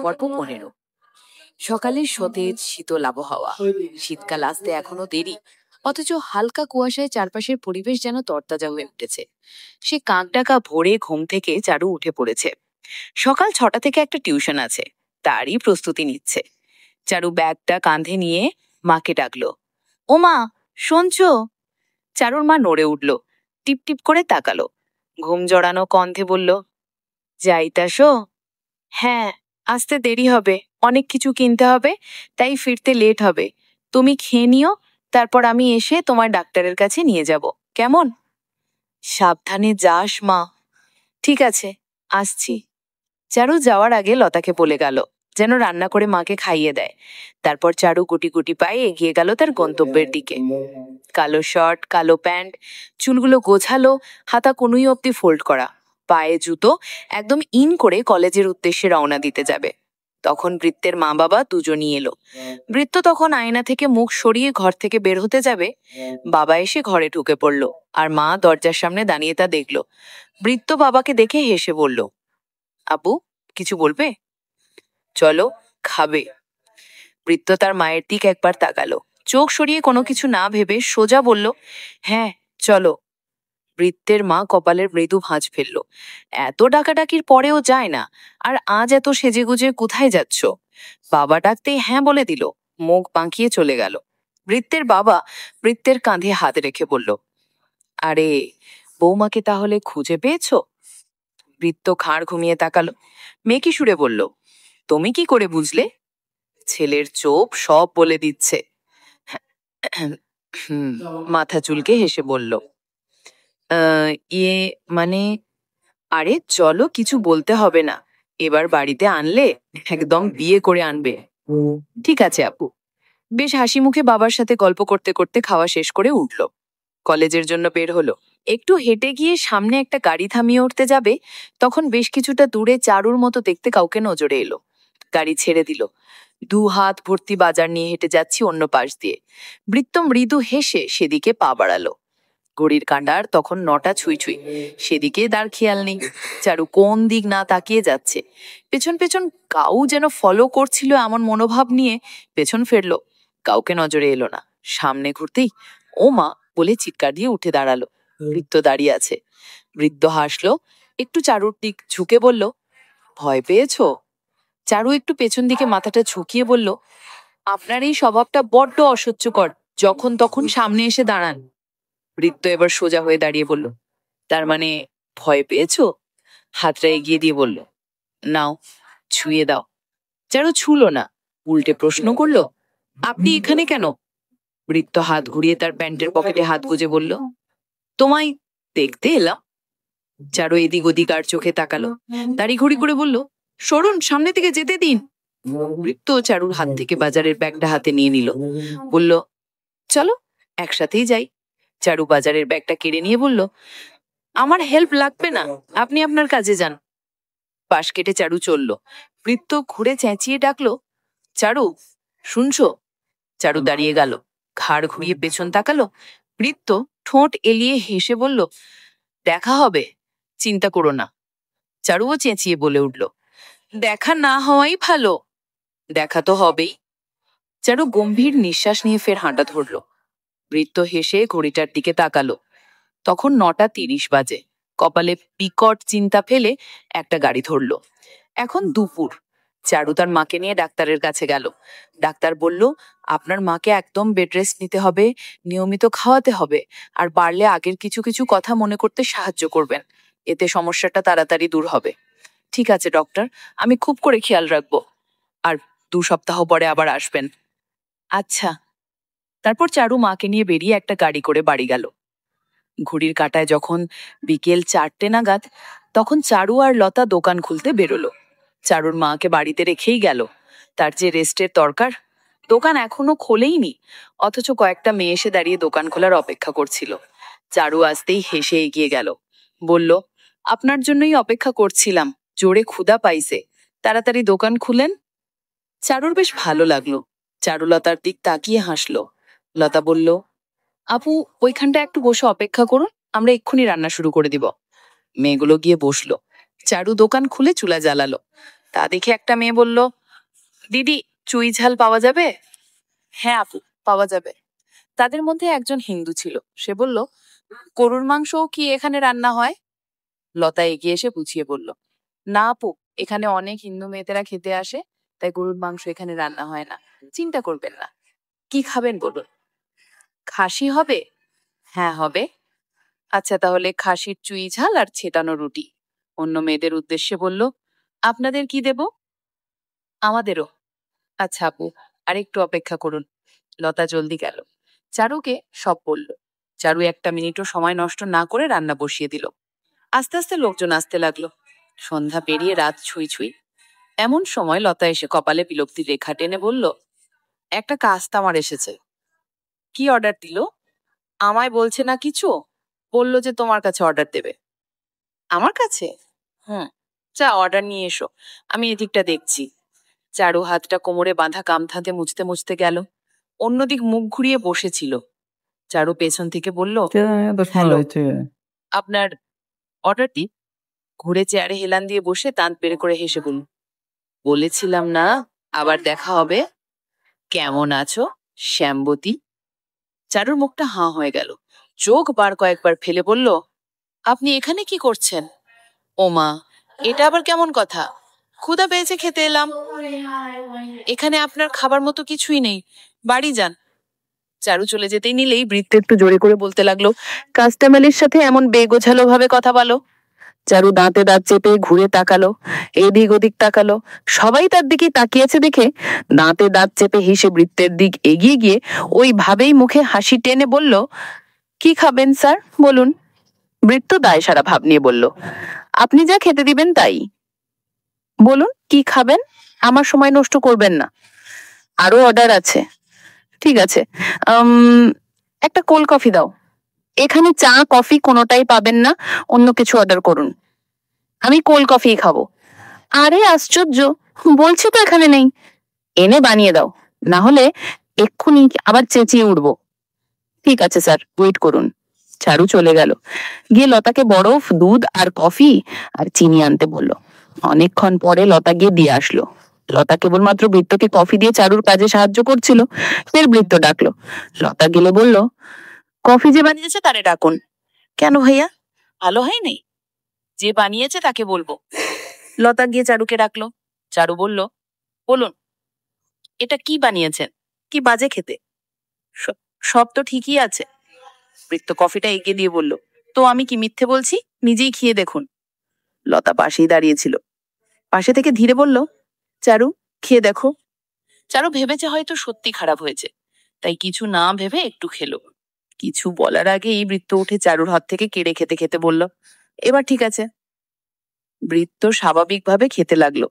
পর্ব 15। সকালে সতেজ শীতল আবহাওয়া। শীতকাল আসতে এখনো দেরি, অথচ হালকা কুয়াশায় চারপাশের পরিবেশ যেন তরতাজা হয়ে উঠেছে। সে কাক ডাকা ভোরে ঘুম থেকে চারু উঠে পড়েছে। সকাল 6টা থেকে একটা টিউশন আছে, তারই প্রস্তুতি নিচ্ছে। চারু ব্যাগটা কাঁধে নিয়ে মাকে ডাকলো, ও মা, শুনছো? চারুর মা নড়ে উঠল, টিপ টিপ করে তাকালো, ঘুম জড়ানো কণ্ঠে বলল, যাইতাসো? হ্যাঁ, আসতে দেরি হবে, অনেক কিছু কিনতে হবে, তাই ফিরতে লেট হবে। তুমি খেয়ে নিও, তারপর আমি এসে তোমার ডাক্তারের কাছে নিয়ে যাব, কেমন? সাবধানে যাস মা। ঠিক আছে, আসছি। চারু যাওয়ার আগে লতাকে বলে গেল যেন রান্না করে মাকে খাইয়ে দেয়। তারপর চারু গুটি গুটি পায়ে এগিয়ে গেল তার গন্তব্যের দিকে। কালো শার্ট, কালো প্যান্ট, চুলগুলো গোছালো, হাতা কনুই অব্দি ফোল্ড করা, পায়ে জুতো, একদম ইন করে কলেজের উদ্দেশ্যে রওনা দিতে যাবে। তখন বৃত্তের মা বাবা দুজনই এলো। বৃত্ত তখন আয়না থেকে মুখ সরিয়ে ঘর থেকে বের হতে যাবে, বাবা এসে ঘরে ঢুকে পড়ল, আর মা দরজার সামনে দাঁড়িয়ে তা দেখল। বৃত্ত বাবাকে দেখে হেসে বলল, আপু, কিছু বলবে? চলো, খাবে। বৃত্ত তার মায়ের দিক একবার তাকালো, চোখ সরিয়ে কোনো কিছু না ভেবে সোজা বলল, হ্যাঁ চলো। বৃত্তের মা কপালের মৃদু ভাঁজ ফেলল। এত ডাকাডাকির পরেও যায় না, আর আজ এত সেজেগুজে কোথায় যাচ্ছ? বাবা ডাকতেই হ্যাঁ বলে দিল, মুখ বাঁকিয়ে চলে গেল। বৃত্তের বাবা বৃত্তের কাঁধে হাত রেখে বলল, আরে, বৌমাকে তাহলে খুঁজে পেয়েছ? বৃত্ত ঘাড় ঘুমিয়ে তাকালো, মেকি সুরে বলল, তুমি কি করে বুঝলে? ছেলের চোপ সব বলে দিচ্ছে। মাথা চুলকে হেসে বলল, ইয়ে মানে, আরে চলো, কিছু বলতে হবে না, এবার বাড়িতে আনলে একদম বিয়ে করে আনবে। ঠিক আছে আপু। বেশ হাসি মুখে বাবার সাথে গল্প করতে করতে খাওয়া শেষ করে উঠল, কলেজের জন্য বের হলো। একটু হেঁটে গিয়ে সামনে একটা গাড়ি থামিয়ে উঠতে যাবে, তখন বেশ কিছুটা দূরে চারুর মতো দেখতে কাউকে নজরে এলো। গাড়ি ছেড়ে দিল। 2 হাত ভর্তি বাজার নিয়ে হেঁটে যাচ্ছি অন্য পাশ দিয়ে। বৃত্ত মৃদু হেসে সেদিকে পা বাড়ালো। ঘড়ির কাঁটার তখন 9টা ছুঁই ছুঁই, সেদিকে তার খেয়াল নেই। চারু কোন দিক না তাকিয়ে যাচ্ছে। পেছন পেছন কাউ যেন ফলো করছিল এমন মনোভাব নিয়ে পেছন ফেরলো, কাউকে নজরে এলো না। সামনে ঘুরতেই ও মা বলে চিৎকার দিয়ে উঠে দাঁড়ালো। বৃত্ত দাঁড়িয়ে আছে। বৃদ্ধ হাসলো, একটু চারুর দিক ঝুঁকে বলল, ভয় পেয়েছো? চারু একটু পেছন দিকে মাথাটা ঝুঁকিয়ে বলল, আপনার এই স্বভাবটা বড্ড অসহ্যকর, যখন তখন সামনে এসে দাঁড়ান। বৃত্ত এবার সোজা হয়ে দাঁড়িয়ে বলল, তার মানে ভয় পেয়েছো? হাতটা এগিয়ে দিয়ে বলল, নাও, ছুঁয়ে দাও। চারু ছুলো না, উল্টে প্রশ্ন করলো, আপনি এখানে কেন? বৃত্ত হাত ঘুরিয়ে তার প্যান্টের পকেটে হাত গুজে বলল, তোমায় দেখতে এলাম। চারু এদিক ওদিক আর চোখে তাকালো, দাড়ি ঘুরি করে বলল, সরুন, সামনে থেকে যেতে দিন। বৃত্ত চারুর হাত থেকে বাজারের ব্যাগটা হাতে নিয়ে নিল, বলল, চলো একসাথেই যাই। চারু বাজারের ব্যাগটা কেড়ে নিয়ে বলল, আমার হেল্প লাগবে না, আপনি আপনার কাজে যান। পাশ কেটে চারু চলল। বৃত্ত ঘুরে চেঁচিয়ে ডাকলো, চারু, শুনছো? চারু দাঁড়িয়ে গেল, ঘাড় ঘুরিয়ে পেছন তাকালো। বৃত্ত ঠোঁট এলিয়ে হেসে বলল, দেখা হবে, চিন্তা করো না। চারুও চেঁচিয়ে বলে উঠল, দেখা না হওয়াই ভালো। দেখা তো হবেই। চারু গম্ভীর নিঃশ্বাস নিয়ে ফের হাঁটা ধরল। বৃত্ত হেসে ঘড়িটার দিকে তাকালো, তখন 9টা 30 বাজে। কপালে বিকট চিন্তা ফেলে একটা গাড়ি ধরল। এখন দুপুর। চারু তার মাকে নিয়ে ডাক্তারের কাছে গেল। ডাক্তার বলল, আপনার মাকে একদম বেড রেস্ট নিতে হবে, নিয়মিত খাওয়াতে হবে, আর পারলে আগের কিছু কিছু কথা মনে করতে সাহায্য করবেন, এতে সমস্যাটা তাড়াতাড়ি দূর হবে। ঠিক আছে ডক্টর, আমি খুব করে খেয়াল রাখবো, আর 2 সপ্তাহ পরে আবার আসবেন। আচ্ছা। তারপর চারু মাকে নিয়ে বেরিয়ে একটা গাড়ি করে বাড়ি গেল। ঘড়ির কাঁটায় যখন বিকেল 4টে নাগাদ, তখন চারু আর লতা দোকান খুলতে বেরোলো। চারুর মাকে বাড়িতে রেখেই গেল, তার যে রেস্টের দরকার। দোকান এখনো খোলেইনি, অথচ কয়েকটা মেয়ে এসে দাঁড়িয়ে দোকান খোলার অপেক্ষা করছিল। চারু আসতেই হেসে এগিয়ে গেল, বলল, আপনার জন্যই অপেক্ষা করছিলাম, জোরে ক্ষুধা পাইছে, তাড়াতাড়ি দোকান খুলেন। চারুর বেশ ভালো লাগলো। চারু লতার দিক তাকিয়ে হাসলো। লতা বলল, আপু, ওইখানটা একটু বসে অপেক্ষা করুন, আমরা এক্ষুনি রান্না শুরু করে দিব। মেয়েগুলো গিয়ে বসলো। চারু দোকান খুলে চুলা জ্বালালো। তা দেখে একটা মেয়ে বলল, দিদি চুই ঝাল পাওয়া যাবে? হ্যাঁ আপু, পাওয়া যাবে। তাদের মধ্যে একজন হিন্দু ছিল। সে বলল, গরুর মাংসও কি এখানে রান্না হয়? লতা এগিয়ে এসে বুঝিয়ে বলল, না আপু, এখানে অনেক হিন্দু মেয়েদেরা খেতে আসে, তাই গরুর মাংস এখানে রান্না হয় না। চিন্তা করবেন না। কি খাবেন বলুন? খাসি হবে? হ্যাঁ হবে। আচ্ছা তাহলে খাসির চুই ঝাল আর ছেটানো রুটি। অন্য মেয়েদের উদ্দেশ্যে বলল, আপনাদের কি দেব? আমাদেরও। আচ্ছা আপু, আরেকটু অপেক্ষা করুন। লতা জলদি গেল। চারুকে সব বলল। চারু একটা মিনিটও সময় নষ্ট না করে রান্না বসিয়ে দিল। আস্তে আস্তে লোকজন আসতে লাগলো। সন্ধ্যা পেরিয়ে রাত ছুঁই ছুঁই। এমন সময় লতা এসে কপালে বিলক্তির রেখা টেনে বলল, একটা কাস্টমার এসেছে। কি অর্ডার দিল? আমায় বলছে না কিছু, বলল যে তোমার কাছে অর্ডার দেবে। আমার কাছে? হুম, যা অর্ডার নিয়ে এসো, আমি এদিকটা দেখছি। চারু হাতটা কোমরে বাঁধা গামছাতে মুছতে মুছতে গেল। অন্যদিক মুখ ঘুরিয়ে বসেছিল। চারু পেছন থেকে বলল, হ্যালো, আপনার অর্ডারটি? ঘুরে চেয়ারে হেলান দিয়ে বসে দাঁত বের করে হেসে বলল, বলেছিলাম না আবার দেখা হবে। কেমন আছো শ্যামবতী? চারুর মুখটা হাঁ হয়ে গেল। চোখ বার কয়েকবার ফেলে বলল, আপনি এখানে কি করছেন? ওমা, এটা আবার কেমন কথা? ক্ষুধা পেয়েছে খেতে এলাম। এখানে আপনার খাবার মতো কিছুই নেই, বাড়ি যান। চারু চলে যেতেই নিলেই বৃত্ত একটু জোরে করে বলতে লাগলো, কাস্টমারের সাথে এমন বেগোছালো ভাবে কথা বলো। চারু দাঁতে দাঁত চেপে ঘুরে তাকালো, এদিক ওদিক তাকালো। সবাই তার দিকে তাকিয়েছে দেখে দাঁতে দাঁত চেপে হেসে বৃত্তের দিক এগিয়ে গিয়ে ওইভাবেই মুখে হাসি টেনে বলল, কি খাবেন স্যার বলুন? বৃত্ত দায় সারা ভাব নিয়ে বলল, আপনি যা খেতে দিবেন তাই। বলুন কি খাবেন, আমার সময় নষ্ট করবেন না। আরো অর্ডার আছে। ঠিক আছে, একটা কোল্ড কফি দাও। এখানে চা কফি কোনোটাই পাবেন না, অন্য কিছু অর্ডার করুন। আমি কোল্ড কফি খাবো। আরে আশ্চর্য, বলছি তো এখানে নেই। এনে বানিয়ে দাও, না হলে এক্ষুনি আবার চেঁচিয়ে উঠবো। ঠিক আছে স্যার, ওয়েট করুন। চারু চলে গেল। গিয়ে লতাকে বরফ, দুধ আর কফি আর চিনি আনতে বলল। অনেকক্ষণ পরে লতা গিয়ে দিয়ে আসলো। লতা কেবলমাত্র বৃত্তকে কফি দিয়ে চারুর কাজে সাহায্য করছিল। ফের বৃত্ত ডাকলো। লতা গেলে বলল, কফি যে বানিয়েছে তারে ডাকুন। কেন ভাইয়া, ভালো হয়নি? যে বানিয়েছে তাকে বলবো। লতা গিয়ে চারুকে ডাকলো। চারু বলল, বলুন এটা কি বানিয়েছেন? কি বাজে খেতে। সব তো ঠিকই আছে। বৃত্ত কফিটা এগিয়ে দিয়ে বলল, তো আমি কি মিথ্যে বলছি? নিজেই খেয়ে দেখুন। লতা পাশেই দাঁড়িয়েছিল। পাশে থেকে ধীরে বলল, চারু খেয়ে দেখো। চারু ভেবেছে হয়তো সত্যি খারাপ হয়েছে, তাই কিছু না ভেবে একটু খেলো। কিছু বলার আগেই বৃত্ত উঠে চারুর হাত থেকে কেড়ে খেতে খেতে বলল, এবার ঠিক আছে। বৃত্ত স্বাভাবিকভাবে খেতে লাগলো।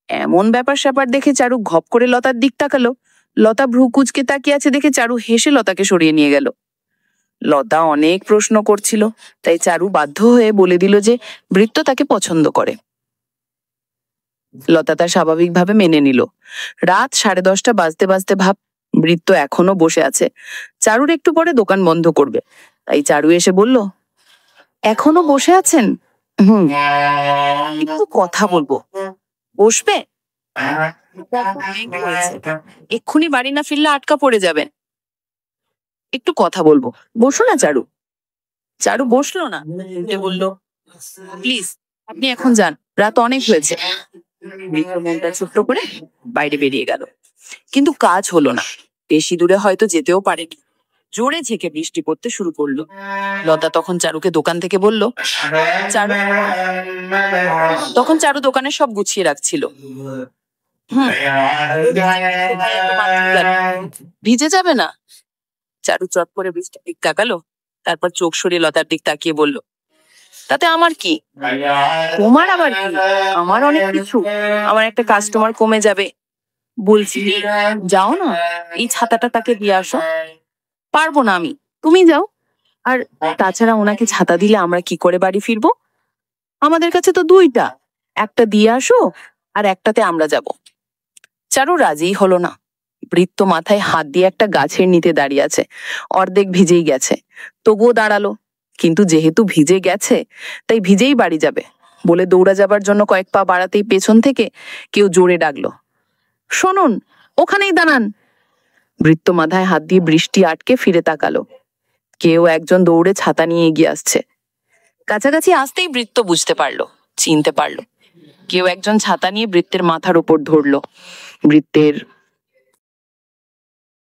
এমন ব্যাপার স্যাপার দেখে চারু ঘপ করে লতার দিক তাকালো। লতা ভ্রু কুচকে তাকিয়ে আছে দেখে চারু হেসে লতাকে সরিয়ে নিয়ে গেল। লতা অনেক প্রশ্ন করছিল, তাই চারু বাধ্য হয়ে বলে দিল যে বৃত্ত তাকে পছন্দ করে। লতা তার স্বাভাবিকভাবে মেনে নিল। রাত 10:30 বাজতে বাজতে ভাব বৃত্ত এখনো বসে আছে। চারুর একটু পরে দোকান বন্ধ করবে, তাই চারু এসে বলল, এখনো বসে আছেন? হুম, একটু কথা বলবো, বসবে? এক্ষুনি বাড়ি না ফিরলে আটকা পড়ে যাবেন। একটু কথা বলবো, বসো না চারু। চারু বসলো না, বলল, প্লিজ আপনি এখন যান, রাত অনেক হয়েছে। মনটা ছোট্ট করে বাইরে বেরিয়ে গেল, কিন্তু কাজ হলো না। বেশি দূরে হয়তো যেতেও পারেনি। জোরে ঝেঁকে বৃষ্টি পড়তে শুরু করলো। লতা তখন চারুকে দোকান থেকে বলল, চারু। তখন চারু দোকানে সব গুছিয়ে রাখছিল। ভিজে যাবে না? চারু চট করে বৃষ্টির দিক তাকালো, তারপর চোখ সরিয়ে লতার দিক তাকিয়ে বলল, তাতে আমার কি? তোমার আবার কি? আমার অনেক কিছু। আমার একটা কাস্টমার কমে যাবে। বলছি যাও না, এই ছাতাটা তাকে দিয়ে আসো। পারবো না আমি, তুমি যাও। আর তাছাড়া ওনাকে ছাতা দিলে আমরা কি করে বাড়ি ফিরবো? আমাদের কাছে তো দুইটা, একটা দিয়ে আসো আর একটাতে আমরা যাব। চারু রাজিই হলো না। বৃত্ত মাথায় হাত দিয়ে একটা গাছের নিচে দাঁড়িয়ে আছে, অর্ধেক ভিজেই গেছে। তবুও দাঁড়ালো, কিন্তু যেহেতু ভিজে গেছে তাই ভিজেই বাড়ি যাবে। বলে দৌড়া যাবার জন্য কয়েক পা বাড়াতেই পেছন থেকে কেউ জোরে ডাকলো, শুনুন, ওখানেই দাঁড়ান। বৃত্ত মাথায় হাত দিয়ে বৃষ্টি আটকে ফিরে তাকালো। কেউ একজন দৌড়ে ছাতা নিয়ে এগিয়ে আসছে। কাছাকাছি আসতেই বৃত্ত বুঝতে পারলো, চিনতে পারলো। কেউ একজন ছাতা নিয়ে বৃত্তের মাথার উপর ধরলো। বৃত্তের